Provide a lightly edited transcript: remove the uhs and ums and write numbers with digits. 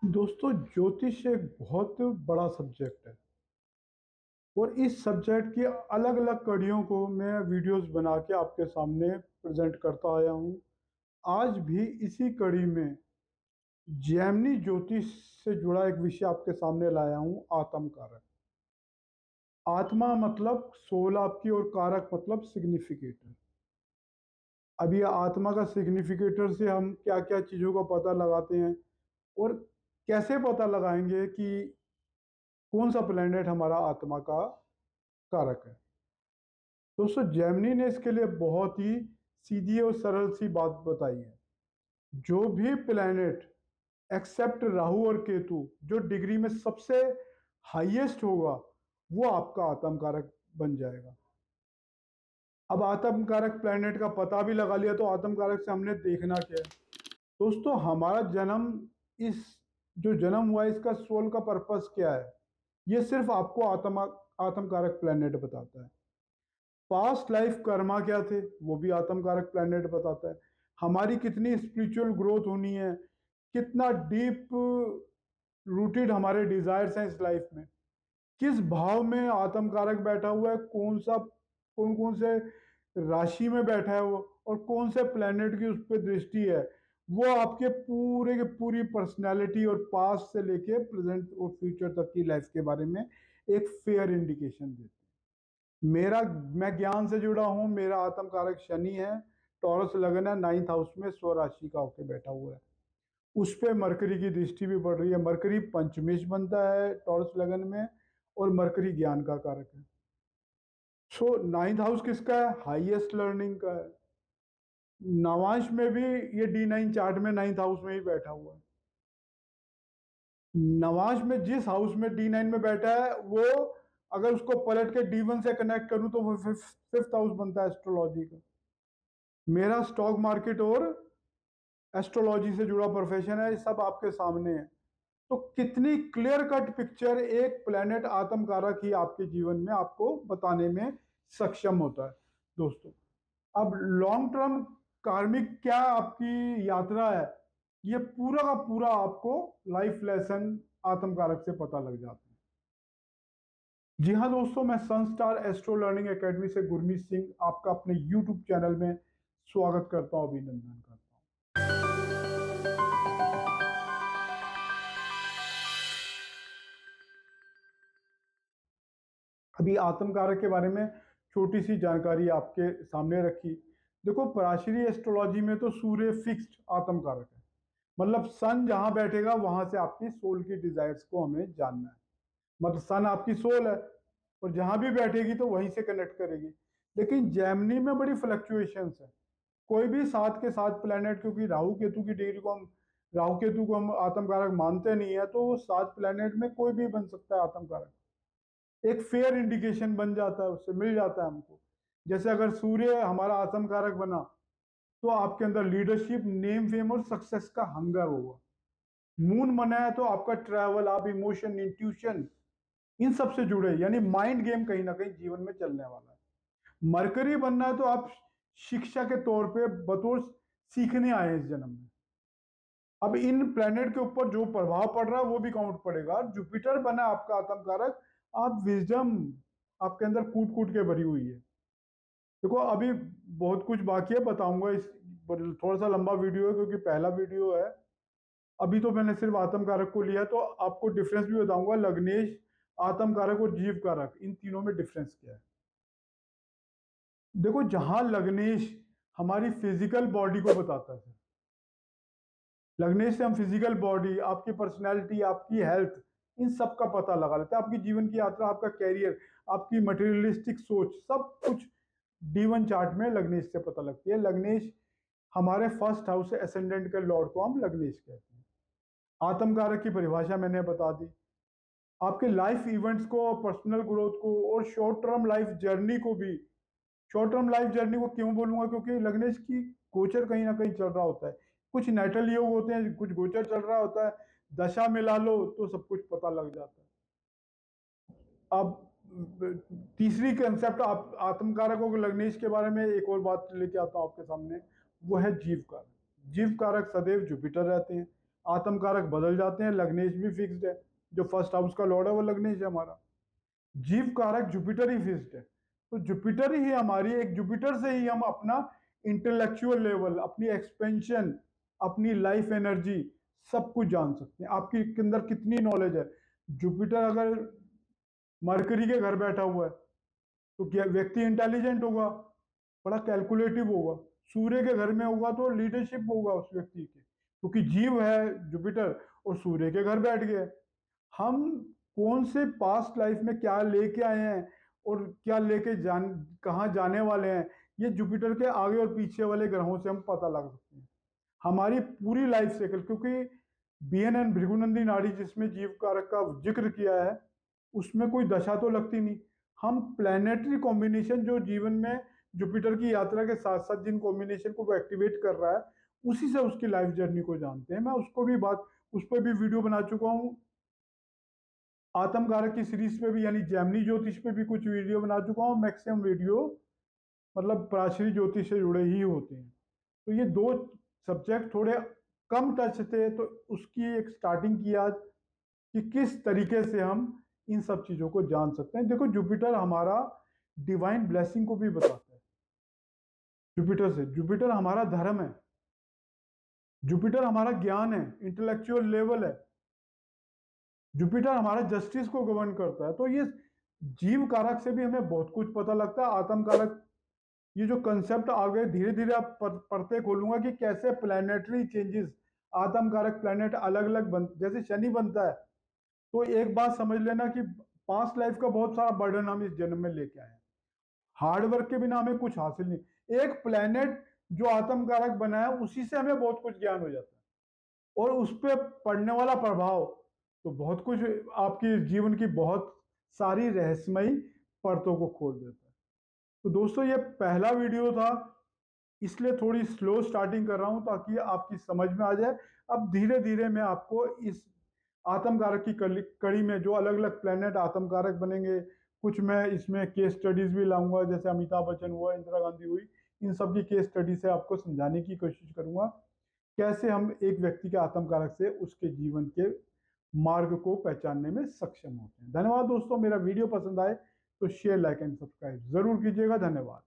दोस्तों, ज्योतिष एक बहुत बड़ा सब्जेक्ट है और इस सब्जेक्ट की अलग अलग कड़ियों को मैं वीडियोस बना के आपके सामने प्रेजेंट करता आया हूँ। आज भी इसी कड़ी में जैमिनी ज्योतिष से जुड़ा एक विषय आपके सामने लाया हूँ, आत्म कारक। आत्मा मतलब सोल आपकी और कारक मतलब सिग्निफिकेटर। अब ये आत्मा का सिग्निफिकेटर से हम क्या क्या चीज़ों का पता लगाते हैं और कैसे पता लगाएंगे कि कौन सा प्लेनेट हमारा आत्मा का कारक है। दोस्तों, जेमिनी ने इसके लिए बहुत ही सीधी और सरल सी बात बताई है। जो भी प्लेनेट एक्सेप्ट राहु और केतु जो डिग्री में सबसे हाईएस्ट होगा वो आपका आत्म कारक बन जाएगा। अब आत्म कारक प्लेनेट का पता भी लगा लिया तो आत्म कारक से हमने देखना क्या है। दोस्तों, हमारा जन्म, इस जो जन्म हुआ है, इसका सोल का पर्पस क्या है, ये सिर्फ आपको आत्म कारक प्लेनेट बताता है। पास्ट लाइफ कर्मा क्या थे वो भी आत्म कारक प्लेनेट बताता है। हमारी कितनी स्पिरिचुअल ग्रोथ होनी है, कितना डीप रूटेड हमारे डिजायर्स हैं इस लाइफ में, किस भाव में आत्म कारक बैठा हुआ है, कौन कौन से राशि में बैठा है वो, और कौन से प्लेनेट की उस पर दृष्टि है, वो आपके पूरे के पूरी पर्सनैलिटी और पास्ट से लेके प्रेजेंट और फ्यूचर तक की लाइफ के बारे में एक फेयर इंडिकेशन देते हैं। मैं ज्ञान से जुड़ा हूं। मेरा आत्म कारक शनि है, टॉरस लगन है, 9th हाउस में स्वराशि का होके बैठा हुआ है। उस पे मरकरी की दृष्टि भी पड़ रही है। मरकरी पंचमेश बनता है टॉरस लगन में और मरकरी ज्ञान का कारक है। सो 9th हाउस किसका है? हाईएस्ट लर्निंग का है। नवांश में भी ये D9 चार्ट में 9th हाउस में ही बैठा हुआ है। नवांश में जिस हाउस में D9 में बैठा है वो, अगर उसको पलट के D1 से कनेक्ट करूं तो वो फिफ्थ हाउस बनता है एस्ट्रोलॉजी का। मेरा स्टॉक मार्केट और एस्ट्रोलॉजी से जुड़ा प्रोफेशन है, ये सब आपके सामने है। तो कितनी क्लियर कट पिक्चर एक प्लेनेट आत्म कारक ही आपके जीवन में आपको बताने में सक्षम होता है। दोस्तों, अब लॉन्ग टर्म कार्मिक क्या आपकी यात्रा है, ये पूरा का पूरा आपको लाइफ लेसन आत्म कारक से पता लग जाता है। जी हाँ दोस्तों, मैं सनस्टार एस्ट्रो लर्निंग एकेडमी से गुरमीत सिंह आपका अपने यूट्यूब चैनल में स्वागत करता हूँ, अभिनंदन करता हूँ। अभी आत्म कारक के बारे में छोटी सी जानकारी आपके सामने रखी। देखो, पराशरी एस्ट्रोलॉजी में तो सूर्य फिक्स्ड आत्म कारक है, मतलब सन जहां बैठेगा वहां से आपकी सोल की डिजायर्स को हमें जानना है। मतलब सन आपकी सोल है और जहां भी बैठेगी तो वहीं से कनेक्ट करेगी। लेकिन जैमिनी में बड़ी फ्लक्चुएशंस है। कोई भी सात के सात प्लेनेट, क्योंकि राहु केतु को हम आत्म कारक मानते नहीं है, तो वो सात प्लेनेट में कोई भी बन सकता है आत्म कारक। एक फेयर इंडिकेशन बन जाता है, उससे मिल जाता है हमको। जैसे अगर सूर्य हमारा आत्म कारक बना तो आपके अंदर लीडरशिप, नेम, फेम और सक्सेस का हंगर होगा। मून बना है तो आपका ट्रैवल, आप इमोशन, इंट्यूशन, इन सब से जुड़े, यानी माइंड गेम कहीं ना कहीं जीवन में चलने वाला है। मरकरी बनना है तो आप शिक्षा के तौर पे बतौर सीखने आए हैं इस जन्म में। अब इन प्लेनेट के ऊपर जो प्रभाव पड़ रहा है वो भी काउंट पड़ेगा। जुपिटर बना आपका आत्म कारक, आप विजडम आपके अंदर कूट कूट के भरी हुई है। देखो, अभी बहुत कुछ बाकी है, बताऊंगा इस, थोड़ा सा लंबा वीडियो है क्योंकि पहला वीडियो है। अभी तो मैंने सिर्फ आत्म कारक को लिया, तो आपको डिफरेंस भी बताऊंगा। लग्नेश, आत्म कारक और जीव कारक, इन तीनों में डिफरेंस क्या है। देखो, जहां लग्नेश हमारी फिजिकल बॉडी को बताता है, लग्नेश से हम फिजिकल बॉडी, आपकी पर्सनैलिटी, आपकी हेल्थ, इन सब का पता लगा लेते हैं। आपकी जीवन की यात्रा, आपका कैरियर, आपकी मटेरियलिस्टिक सोच, सब कुछ D1 चार्ट में लग्नेश से पता लगती है। लग्नेश हमारे फर्स्ट हाउस से एसेंडेंट के लॉर्ड को हम लग्नेश कहते हैं। आत्म कारक की परिभाषा मैंने बता दी। आपके लाइफ इवेंट्स को, पर्सनल ग्रोथ को और शॉर्ट टर्म लाइफ जर्नी को भी। शॉर्ट टर्म लाइफ जर्नी को क्यों बोलूंगा? क्योंकि लग्नेश की गोचर कहीं ना कहीं चल रहा होता है। कुछ नेटल योग होते हैं, कुछ गोचर चल रहा होता है, दशा मिला लो तो सब कुछ पता लग जाता है। अब तीसरी कंसेप्ट, आप आत्म कारकों को लग्नेश के बारे में एक और बात लेके आता हूं आपके सामने, वो है जीव कारक। जीव कारक सदैव जुपिटर रहते हैं। आत्म कारक बदल जाते हैं, लग्नेश भी फिक्स्ड है। जो फर्स्ट हाउस का लॉर्ड है वो लग्नेश है हमारा। जीव कारक जुपिटर ही फिक्स्ड है। तो जुपिटर ही हमारी, एक जुपिटर से ही हम अपना इंटेलेक्चुअल लेवल, अपनी एक्सपेंशन, अपनी लाइफ एनर्जी सब कुछ जान सकते हैं। आपके अंदर कितनी नॉलेज है। जुपिटर अगर मरकरी के घर बैठा हुआ है तो क्या व्यक्ति इंटेलिजेंट होगा, बड़ा कैलकुलेटिव होगा। सूर्य के घर में होगा तो लीडरशिप होगा उस व्यक्ति के, क्योंकि जीव है जुपिटर और सूर्य के घर बैठ गया। हम कौन से पास्ट लाइफ में क्या लेके आए हैं और क्या लेके कहाँ जाने वाले हैं, ये जुपिटर के आगे और पीछे वाले ग्रहों से हम पता लगा सकते हैं। हमारी पूरी लाइफ साइकिल, क्योंकि BNN भृगुनंदी नाड़ी जिसमें जीव कारक का जिक्र किया है उसमें कोई दशा तो लगती नहीं। हम प्लानिटरी कॉम्बिनेशन जो जीवन में जुपिटर की यात्रा के साथ साथ जिन कॉम्बिनेशन को वो एक्टिवेट कर रहा है उसी से उसकी लाइफ जर्नी को जानते हैं। मैं उसको भी उस पर भी वीडियो बना चुका हूँ। आत्म कारक की सीरीज पे भी यानी जैमिनी ज्योतिष पे भी कुछ वीडियो बना चुका हूँ। मैक्सिमम वीडियो मतलब प्राचीन ज्योतिष से जुड़े ही होते हैं। तो ये दो सब्जेक्ट थोड़े कम टच थे, तो उसकी एक स्टार्टिंग की आज कि किस तरीके से हम इन सब चीजों को जान सकते हैं। देखो जुपिटर हमारा डिवाइन ब्लेसिंग को भी बताता है। जुपिटर हमारा धर्म है, जुपिटर हमारा ज्ञान है, इंटेलेक्चुअल लेवल है, जुपिटर हमारा जस्टिस को गवर्न करता है। तो ये जीव कारक से भी हमें बहुत कुछ पता लगता है। आत्म कारक, ये जो कंसेप्ट आ गए, धीरे धीरे आप पढ़ते खोलूंगा कि कैसे प्लानिटरी चेंजेस, आत्म कारक प्लैनेट अलग अलग जैसे शनि बनता है तो एक बात समझ लेना कि पास्ट लाइफ का बहुत सारा बर्डन हम इस जन्म में लेके आए हैं। हार्ड वर्क के बिना हमें कुछ हासिल नहीं। एक प्लैनेट जो आत्म कारक बना है उसी से हमें बहुत कुछ ज्ञान हो जाता है, और उस पर पड़ने वाला प्रभाव तो बहुत कुछ आपकी जीवन की बहुत सारी रहस्यमयी परतों को खोल देता है। तो दोस्तों ये पहला वीडियो था, इसलिए थोड़ी स्लो स्टार्टिंग कर रहा हूं ताकि आपकी समझ में आ जाए। अब धीरे धीरे मैं आपको इस आत्म कारक की कड़ी में जो अलग अलग प्लेनेट आत्म कारक बनेंगे, कुछ मैं इसमें केस स्टडीज भी लाऊंगा, जैसे अमिताभ बच्चन हुआ, इंदिरा गांधी हुई, इन सब की केस स्टडी से आपको समझाने की कोशिश करूंगा कैसे हम एक व्यक्ति के आत्म कारक से उसके जीवन के मार्ग को पहचानने में सक्षम होते हैं। धन्यवाद दोस्तों, मेरा वीडियो पसंद आए तो शेयर, लाइक एंड सब्सक्राइब जरूर कीजिएगा। धन्यवाद।